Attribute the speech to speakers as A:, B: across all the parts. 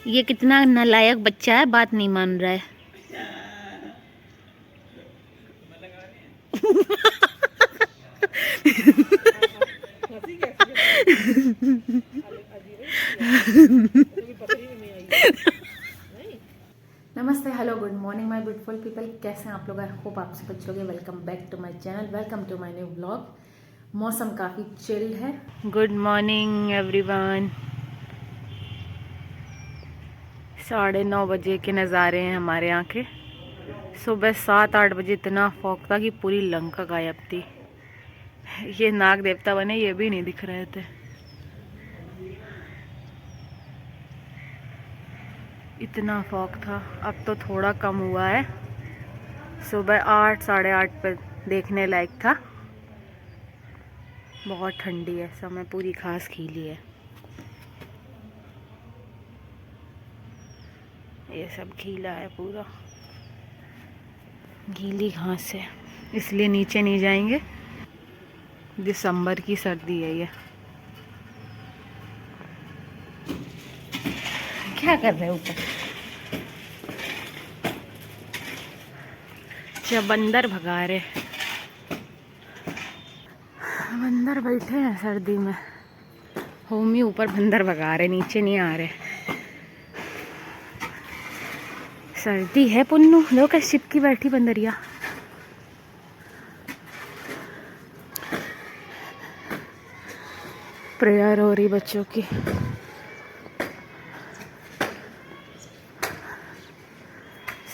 A: ये कितना नालायक बच्चा है, बात नहीं मान रहा है। नमस्ते, hello, good morning my beautiful people. कैसे हैं आप लोग? आई होप आप सब अच्छे होंगे। Welcome back to my channel, welcome to my new vlog. मौसम काफ़ी चिल है। Good morning everyone. 9:30 बजे के नज़ारे हैं हमारे यहाँ के। सुबह 7-8 बजे इतना फॉग था कि पूरी लंका गायब थी। ये नाग देवता बने ये भी नहीं दिख रहे थे। इतना फॉग था। अब तो थोड़ा कम हुआ है। सुबह 8 साढ़े 8 पर देखने लायक था। बहुत ठंडी है, समय पूरी घास खिली है। ये सब गीला है, पूरा गीली घास है, इसलिए नीचे नहीं जाएंगे। दिसंबर की सर्दी है ये। क्या कर रहे हो ऊपर? अच्छा, बंदर भगा रहे। बंदर बैठे हैं सर्दी में। होमी ऊपर बंदर भगा रहे, नीचे नहीं आ रहे। सर्दी है पुन्नू, लो कैसे चिपकी बैठी बंदरिया। प्रेयर हो रही बच्चों की।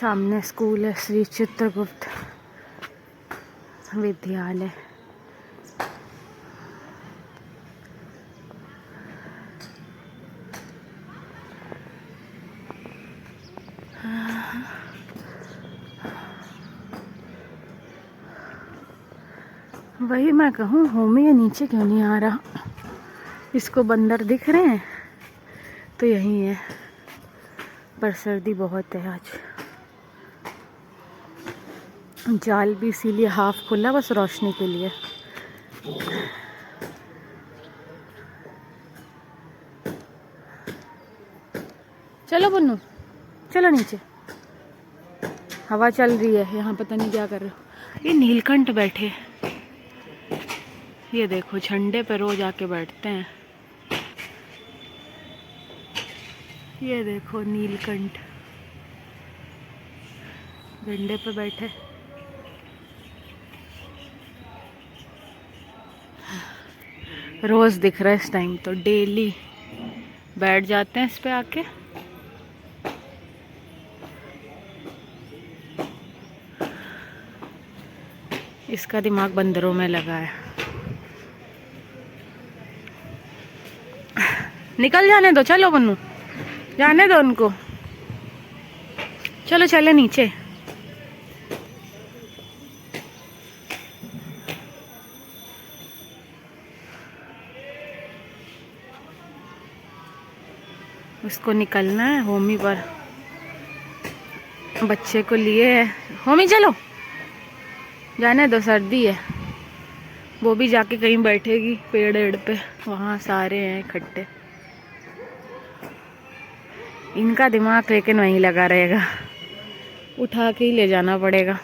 A: सामने स्कूल है, श्री चित्रगुप्त विद्यालय। वही मैं कहूँ, होमी ये नीचे क्यों नहीं आ रहा? इसको बंदर दिख रहे हैं तो यही है, पर सर्दी बहुत है आज। जाल भी इसीलिए हाफ खुला, बस रोशनी के लिए। चलो बन्नू, चलो नीचे। हवा चल रही है यहाँ, पता नहीं क्या कर रहे हो। ये नीलकंठ बैठे, ये देखो झंडे पे रोज आके बैठते हैं। ये देखो नीलकंठ झंडे पे बैठे। रोज दिख रहा है इस टाइम, तो डेली बैठ जाते हैं इस पे आके। इसका दिमाग बंदरों में लगा है। निकल जाने दो, चलो बन्नू, जाने दो उनको। चलो चले नीचे। उसको निकलना है, होमी पर बच्चे को लिए है। होमी चलो, जाने दो, सर्दी है। वो भी जाके कहीं बैठेगी पेड़ एड़ पे, वहाँ सारे हैं इकट्ठे। इनका दिमाग लेकिन वहीं लगा रहेगा, उठा के ही ले जाना पड़ेगा।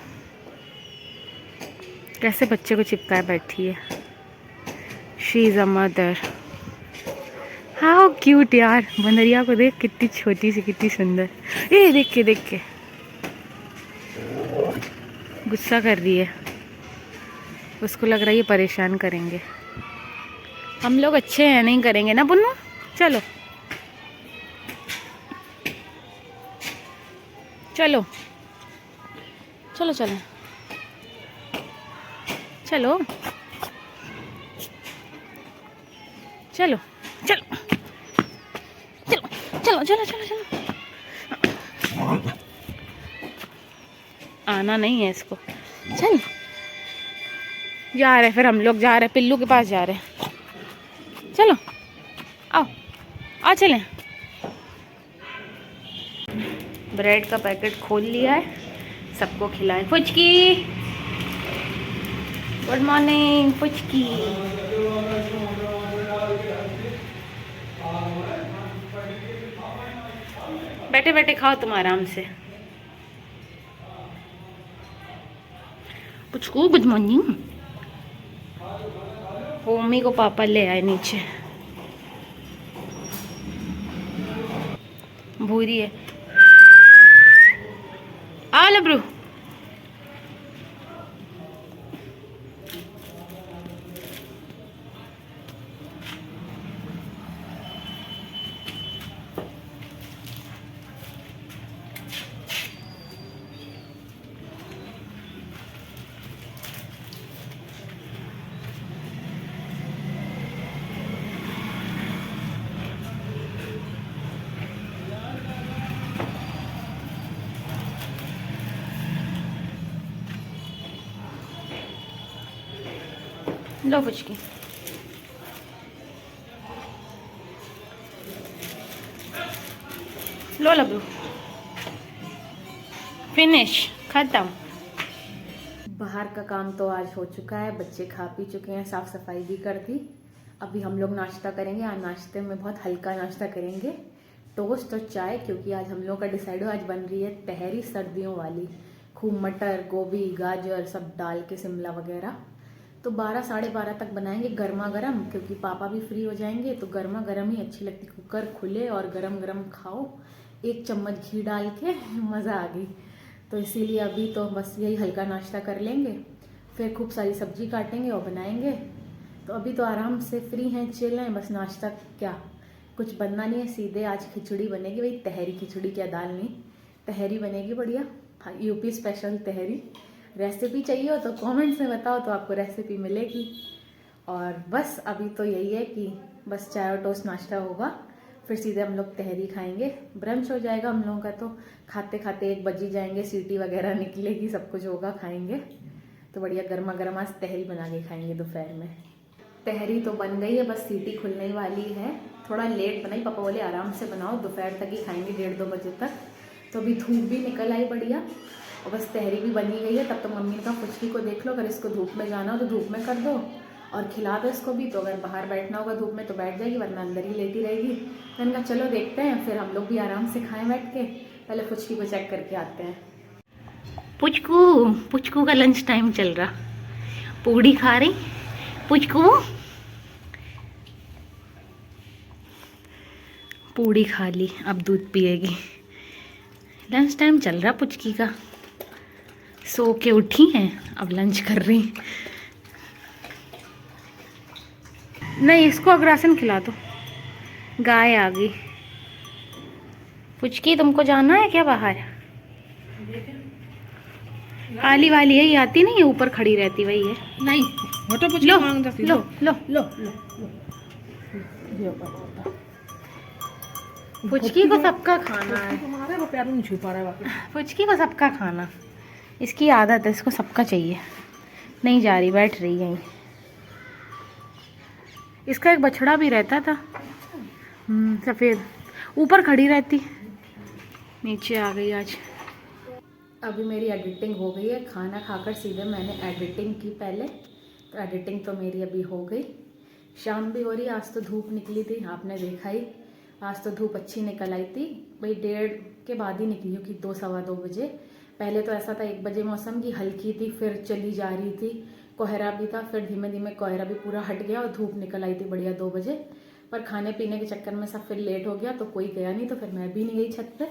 A: कैसे बच्चे को चिपकाए बैठी है। She is a mother. How cute यार। बंदरिया को देख, कितनी छोटी सी, कितनी सुंदर। ये देख के गुस्सा कर रही है। उसको लग रहा है ये परेशान करेंगे। हम लोग अच्छे हैं, नहीं करेंगे ना पुन्नू। चलो चलो चलो चलो चलो चलो चलो चलो चलो चलो चलो। आना नहीं है इसको। चल, जा रहे, फिर हम लोग जा रहे, पिल्लू के पास जा रहे। चलो आओ, आ चलें। ब्रेड का पैकेट खोल लिया है, सबको खिलाएं। फुचकी, गुड मॉर्निंग फुचकी। बैठे बैठे खाओ तुम आराम से। Puchku good morning. मम्मी को पापा ले आए नीचे, भूरी है। आ लब्रू। लो पुचकी। लो लब्रू। फिनिश, खत्म। बाहर का काम तो आज हो चुका है, बच्चे खा पी चुके हैं, साफ सफाई भी कर दी। अभी हम लोग नाश्ता करेंगे। आज नाश्ते में बहुत हल्का नाश्ता करेंगे, टोस्ट और चाय, क्योंकि आज हम लोग का डिसाइड हो, आज बन रही है तहरी सर्दियों वाली। खूब मटर, गोभी, गाजर सब डाल के, शिमला वगैरह। तो 12 साढ़े 12 तक बनाएंगे गर्मा गर्म, क्योंकि पापा भी फ्री हो जाएंगे तो गर्मा गर्म ही अच्छी लगती। कुकर खुले और गरम गरम खाओ, 1 चम्मच घी डाल के मज़ा आ गई। तो इसीलिए अभी तो बस यही हल्का नाश्ता कर लेंगे, फिर खूब सारी सब्जी काटेंगे और बनाएंगे। तो अभी तो आराम से फ्री हैं, चिल हैं। बस नाश्ता क्या, कुछ बनना नहीं है, सीधे आज खिचड़ी बनेगी। भाई तहरी खिचड़ी, क्या दाल नहीं, तहरी बनेगी बढ़िया, यूपी स्पेशल तहरी। रेसिपी चाहिए हो तो कमेंट्स में बताओ, तो आपको रेसिपी मिलेगी। और बस अभी तो यही है कि बस चाय और टोस्ट नाश्ता होगा, फिर सीधे हम लोग तहरी खाएंगे। ब्रंच हो जाएगा हम लोगों का, तो खाते खाते 1 बज ही जाएंगे, सीटी वगैरह निकलेगी, सब कुछ होगा, खाएंगे। तो बढ़िया गर्मा गर्म आज तहरी बना के खाएंगे दोपहर में। तहरी तो बन गई है, बस सीटी खुलने ही वाली है। थोड़ा लेट बनाई, पापा बोले आराम से बनाओ, दोपहर तक ही खाएंगे, 1:30-2 बजे तक। तो अभी धूप भी निकल आई बढ़िया, और बस तहरी भी बनी गई है। तब तो मम्मी ने कहा पुचकी को देख लो, अगर इसको धूप में जाना हो तो धूप में कर दो और खिला दो इसको भी। तो अगर बाहर बैठना होगा धूप में तो बैठ जाएगी, वरना अंदर ही लेटी रहेगी। मैंने कहा चलो देखते हैं, फिर हम लोग भी आराम से खाएं बैठ के। पहले पुचकी को चेक करके आते हैं। पुचकू का लंच टाइम चल रहा, पूड़ी खा रही पुचकू, पूड़ी खा ली, अब दूध पिएगी। लंच टाइम चल रहा पुचकी का, सो के उठी हैं, अब लंच कर रही। नहीं, इसको अग्रासन खिला दो, गाय आ गई। पुचकी तुमको जाना है क्या बाहर? काली वाली है, ये आती नहीं है, ऊपर खड़ी रहती वही है। नहीं लो लो लो लो लो। पुचकी को सबका खाना है, पुचकी को सबका खाना, इसकी आदत है, इसको सबका चाहिए। नहीं जा रही, बैठ रही है। इसका एक बछड़ा भी रहता था, सफ़ेद, ऊपर खड़ी रहती, नीचे आ गई आज। अभी मेरी एडिटिंग हो गई है, खाना खाकर सीधे मैंने एडिटिंग की पहले। तो एडिटिंग तो मेरी अभी हो गई, शाम भी हो रही। आज तो धूप निकली थी, आपने देखा ही, आज तो धूप अच्छी निकल आई थी। भाई 1:30 के बाद ही निकली हो कि 2 सवा 2 बजे। पहले तो ऐसा था 1 बजे मौसम की हल्की थी, फिर चली जा रही थी, कोहरा भी था, फिर धीमे धीमे कोहरा भी पूरा हट गया और धूप निकल आई थी बढ़िया 2 बजे। पर खाने पीने के चक्कर में सब फिर लेट हो गया, तो कोई गया नहीं, तो फिर मैं भी नहीं गई छत पे।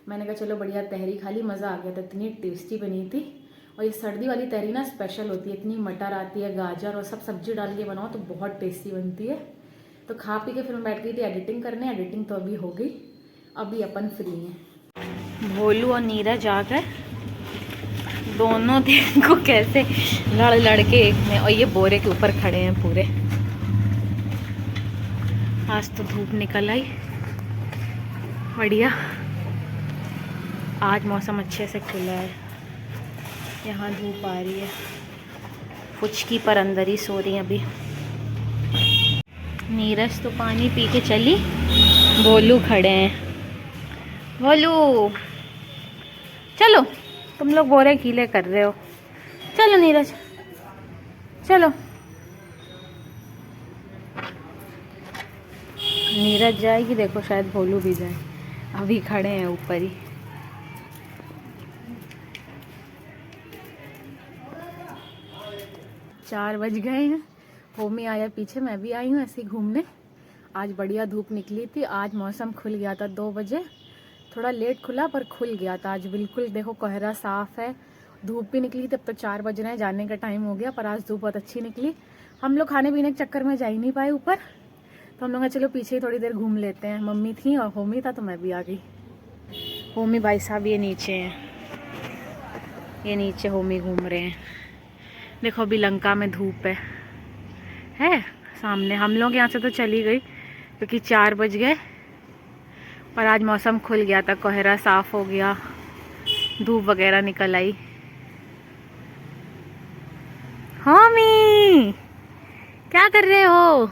A: मैंने कहा चलो बढ़िया तहरी खा ली, मज़ा आ गया था, इतनी टेस्टी बनी थी। और ये सर्दी वाली तहरी ना स्पेशल होती है, इतनी मटर आती है, गाजर और सब सब्जी डाल के बनाओ तो बहुत टेस्टी बनती है। तो खा पी के फिर मैं बैठ गई थी एडिटिंग करने। एडिटिंग तो अभी हो गई, अभी अपन फ्री हैं। भोलू और नीरज आ गए, दोनों देखो कैसे लड़ लड़ के एक में, और ये बोरे के ऊपर खड़े हैं पूरे। आज तो धूप निकल आई बढ़िया, आज मौसम अच्छे से खुला है, यहाँ धूप आ रही है। पुचकी पर अंदर ही सो रही है अभी। नीरज तो पानी पी के चली, भोलू खड़े हैं। भोलू चलो, तुम लोग बोरे गीले कर रहे हो, चलो नीरज चलो। नीरज जाएगी, देखो शायद भोलू भी जाए। अभी खड़े हैं ऊपर ही। चार बज गए हैं। होमी आया पीछे, मैं भी आई हूँ ऐसे ही घूमने। आज बढ़िया धूप निकली थी। आज मौसम खुल गया था 2 बजे, थोड़ा लेट खुला पर खुल गया था आज बिल्कुल। देखो कोहरा साफ है, धूप भी निकली। तब तो 4 बज रहे हैं, जाने का टाइम हो गया, पर आज धूप बहुत अच्छी निकली। हम लोग खाने पीने के चक्कर में जा ही नहीं पाए ऊपर, तो हम लोग ने चलो पीछे ही थोड़ी देर घूम लेते हैं। मम्मी थी और होमी था, तो मैं भी आ गई। होमी भाई साहब ये नीचे हैं, ये नीचे होमी घूम रहे हैं। देखो अभी लंका में धूप है सामने। हम लोग यहाँ से तो चली गई क्योंकि 4 बज गए, पर आज मौसम खुल गया था, कोहरा साफ हो गया, धूप वगैरह निकल आई। होमी क्या कर रहे हो?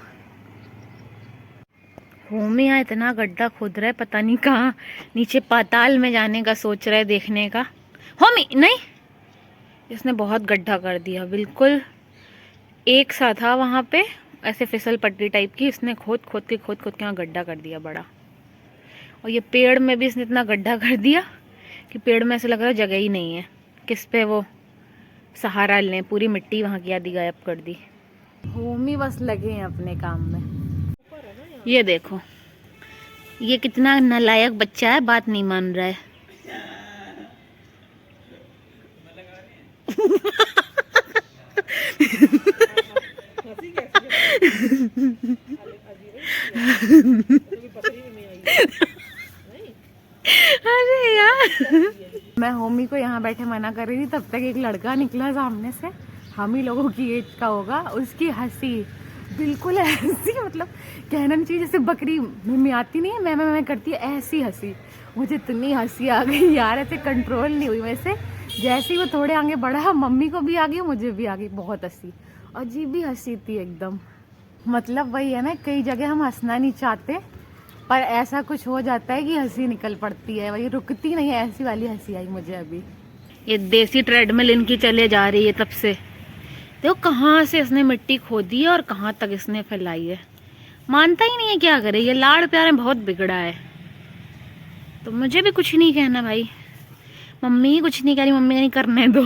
A: होमी यहाँ इतना गड्ढा खोद रहा है, पता नहीं कहाँ नीचे पाताल में जाने का सोच रहा है देखने का। होमी नहीं, इसने बहुत गड्ढा कर दिया, बिल्कुल एक सा था वहाँ पे ऐसे फिसल पट्टी टाइप की, इसने खोद के यहाँ गड्ढा कर दिया बड़ा। और ये पेड़ में भी इसने इतना गड्ढा कर दिया कि पेड़ में ऐसे लग रहा है जगह ही नहीं है, किस पे वो सहारा लें। पूरी मिट्टी वहाँ की आधी गायब कर दी। होमी बस लगे हैं अपने काम में। ये देखो ये कितना नालायक बच्चा है, बात नहीं मान रहा है। अरे यार, मैं होमी को यहाँ बैठे मना कर रही थी, तब तक एक लड़का निकला सामने से, हम ही लोगों की एज का होगा। उसकी हंसी बिल्कुल ऐसी, मतलब कहना नहीं चाहिए, जैसे बकरी में आती नहीं है मैं करती है, ऐसी हंसी। मुझे इतनी हंसी आ गई यार, ऐसे कंट्रोल नहीं हुई वैसे। जैसे ही वो थोड़े आगे बढ़ा, मम्मी को भी आ गई, मुझे भी आ गई, बहुत हंसी। अजीब ही हंसी थी एकदम। मतलब वही है ना, कई जगह हम हंसना नहीं चाहते, पर ऐसा कुछ हो जाता है कि हंसी निकल पड़ती है, वही रुकती नहीं है। ऐसी वाली हंसी आई मुझे अभी। ये देसी ट्रेडमिल इनकी चले जा रही है तब से। देखो कहाँ से इसने मिट्टी खोदी है और कहाँ तक इसने फैलाई है, मानता ही नहीं है। क्या करे, ये लाड़ प्यार में बहुत बिगड़ा है। तो मुझे भी कुछ नहीं कहना भाई, मम्मी कुछ नहीं कह रही, मम्मी नहीं करने दो।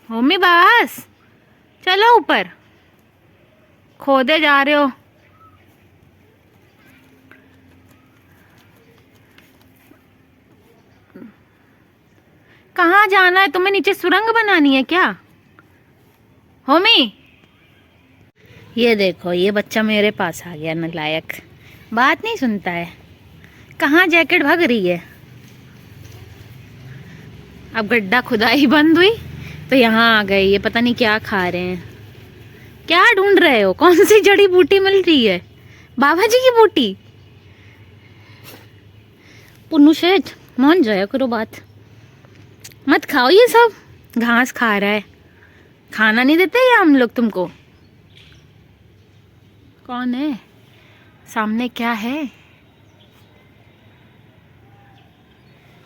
A: मम्मी बस चलो ऊपर, खोदे जा रहे हो। कहाँ जाना है तुम्हें? नीचे सुरंग बनानी है क्या होमी? ये देखो ये बच्चा मेरे पास आ गया, नालायक, बात नहीं सुनता है। कहाँ जैकेट भाग रही है? अब गड्ढा खुदाई बंद हुई तो यहाँ आ गई। ये पता नहीं क्या खा रहे हैं, क्या ढूंढ रहे हो? कौन सी जड़ी बूटी मिल रही है? बाबा जी की बूटी? पुन्नू शेठ मान जाया करो बात, मत खाओ ये सब। घास खा रहा है, खाना नहीं देते या हम लोग तुमको? कौन है सामने? क्या है?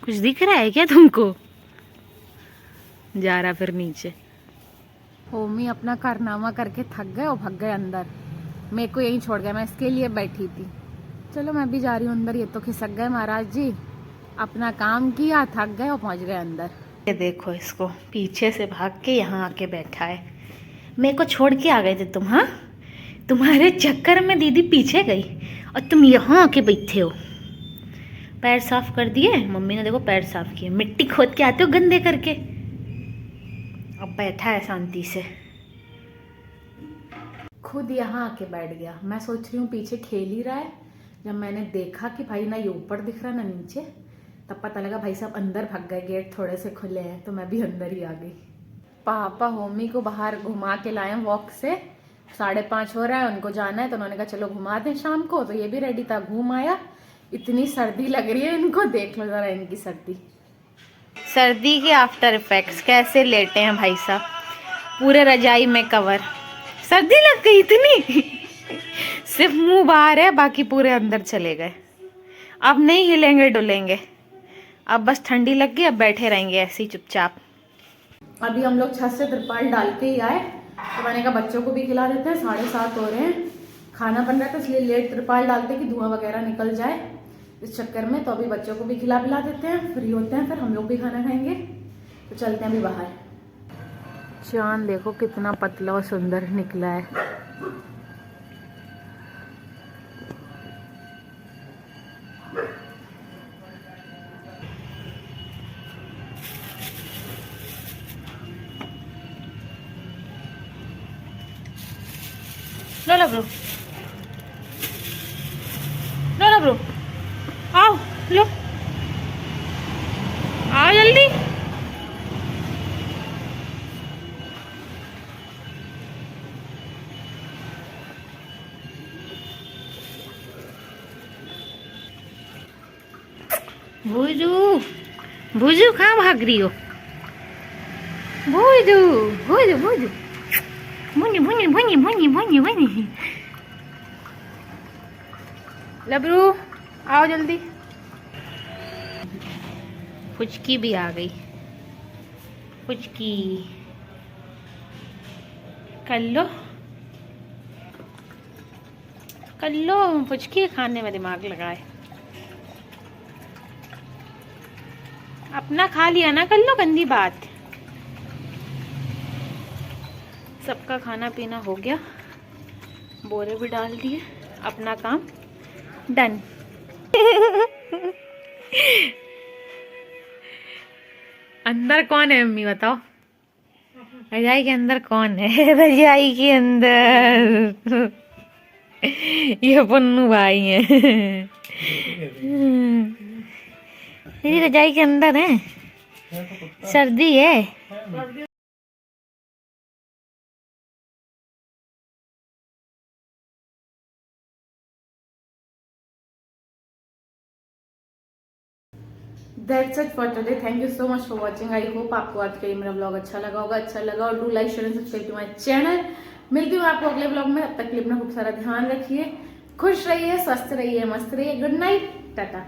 A: कुछ दिख रहा है क्या तुमको? जा रहा फिर नीचे। होमी अपना कारनामा करके थक गए और भाग गए अंदर, मेरे को यहीं छोड़ गया। मैं इसके लिए बैठी थी। चलो मैं भी जा रही हूँ अंदर। ये तो खिसक गए महाराज जी, अपना काम किया, थक गए और पहुँच गए अंदर। ये देखो इसको, पीछे से भाग के यहाँ आके बैठा है। मेरे को छोड़ के आ गए थे तुम? हाँ, तुम्हारे चक्कर में दीदी पीछे गई और तुम यहाँ आके बैठे हो। पैर साफ कर दिए मम्मी ने, देखो पैर साफ किए। मिट्टी खोद के आते हो गंदे करके। अब बैठा है शांति से, खुद यहाँ आके बैठ गया। मैं सोच रही हूँ पीछे खेल ही रहा है। जब मैंने देखा कि भाई ना ये ऊपर दिख रहा ना नीचे, तब पता लगा भाई साहब अंदर भाग गए, गेट थोड़े से खुले हैं, तो मैं भी अंदर ही आ गई। पापा होमी को बाहर घुमा के लाए वॉक से, 5:30 हो रहा है, उनको जाना है, तो उन्होंने कहा चलो घुमा दें शाम को। तो ये भी रेडी था, घूम आया। इतनी सर्दी लग रही है इनको, देख लो जरा इनकी सर्दी। सर्दी के आफ्टर इफेक्ट्स कैसे लेटे हैं भाई साहब, पूरे रजाई में कवर। सर्दी लग गई इतनी सिर्फ मुंह बाहर है, बाकी पूरे अंदर चले गए। अब नहीं हिलेंगे डुलेंगे, अब बस ठंडी लग गई, अब बैठे रहेंगे ऐसे ही चुपचाप। अभी हम लोग छत से तिरपाल डाल के ही आए, तो मैंने कहा बच्चों को भी खिला देते हैं, 7:30 हो रहे हैं, खाना बन रहा था इसलिए लेट त्रिपाल डालते कि धुआं वगैरह निकल जाए इस चक्कर में। तो अभी बच्चों को भी खिला पिला देते हैं, फ्री होते हैं, फिर हम लोग भी खाना खाएंगे। तो चलते हैं अभी बाहर। चांद देखो कितना पतला और सुंदर निकला है। लो ब्रो, लो ब्रो, आओ लो, आओ जल्दी। भूजू, भूजू कहाँ भाग रही हो? भूजू, भूजू, भूजू, मुन्नी मुन्नी मुन्नी मुन्नी मुन्नी मुन्नी। लबरू आओ जल्दी। पुचकी भी आ गई। पुचकी कल्लो, कल्लो पुचकी खाने में दिमाग लगाए। अपना खा लिया ना कल्लो, गंदी बात। सबका खाना पीना हो गया, बोरे भी डाल दिए, अपना काम डन। अंदर कौन है मम्मी बताओ? रजाई के अंदर कौन है? रजाई के अंदर ये पन्नू भाई है। मेरी रजाई के अंदर है, सर्दी है। That's it for today. Thank you so much for watching. I hope आपको आज का ये मेरा ब्लॉग अच्छा लगा होगा। अच्छा लगा और do like share and subscribe to my channel. मिलती हूँ आपको अगले ब्लॉग में। तब तक के लिए अपना खूब सारा ध्यान रखिए, खुश रहिए, स्वस्थ रहिए, मस्त रहिए। Good night, Tata.